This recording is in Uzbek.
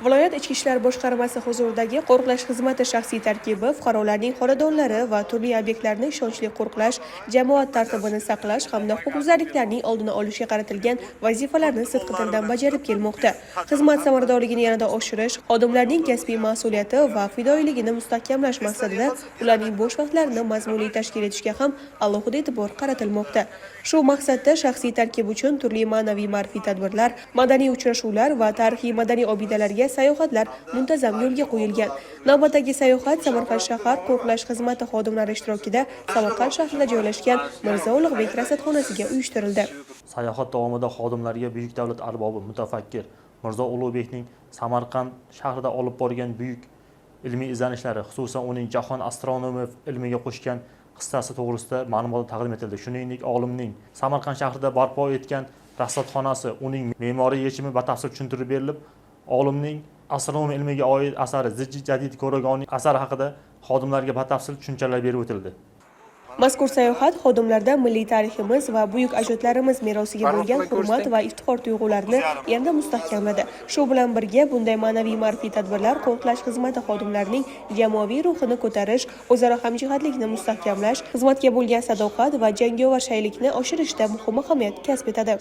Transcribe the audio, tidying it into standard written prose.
Viloyat Ichki ishlar boshqarmasi huzuridagi qo'riqlash xizmati shaxsiy tarkibi fuqarolarning xonadonlari va turli obyektlarni ishonchli qo'riqlash, jamoat tartibini saqlash hamda huquqbuzarliklarning oldini olishga qaratilgan vazifalarni sidqidildan bajarib kelmoqda. Xizmat samaradorligini yanada oshirish, xodimlarning kasbiy mas'uliyati va fidoyiligini mustahkamlash maqsadida ularning bo'sh vaqtlarini mazmunli tashkil etishga ham alohida e'tibor qaratilmoqda. Shu maqsadda shaxsiy tarkib uchun turli ma'naviy-ma'rifiy tadbirlar, madaniy uchrashuvlar va tarixiy madaniy obidalarga sayohatlar muntazam yo'lga qo'yilgan. Navbatdagi sayohat Samarqand shahar qo'riqlash xizmati xodimlari ishtirokida Samarqand shahrida joylashgan Mirzo Ulug'bek rasadxonasiga uyushtirildi. Sayohat davomida xodimlarga buyuk davlat arbobi mutafakkir Mirzo Ulug'bekning Samarqand shahrida olib borgan buyuk ilmiy izlanishlari, xususan uning jahon astronomiya ilmiga qo'shgan hissasi to'g'risida ma'lumot taqdim etildi. Shuningdek, olimning Samarqand shahrida barpo etgan rasadxonasi, uning me'moriy yechimi batafsil tushuntirib berilib, olimning astronomiya ilmiga oid asari Zijji jadid ko'ragoni asari haqida xodimlarga batafsil tushunchalar berib o'tildi. Mazkur sayohat xodimlarda milliy tariximiz va buyuk ajdodlarimiz merosiga bo'lgan hurmat va iftixor tuyg'ularini yanada mustahkamladi. Shu bilan birga bunday ma'naviy-ma'rifiy tadbirlar qo'riqlash xizmati xodimlarining jamoaviy ruhini ko'tarish, o'zaro hamjihatlikni mustahkamlash, xizmatga bo'lgan sadoqat va jangovar shaylikni oshirishda muhim ahamiyat kasb etadi.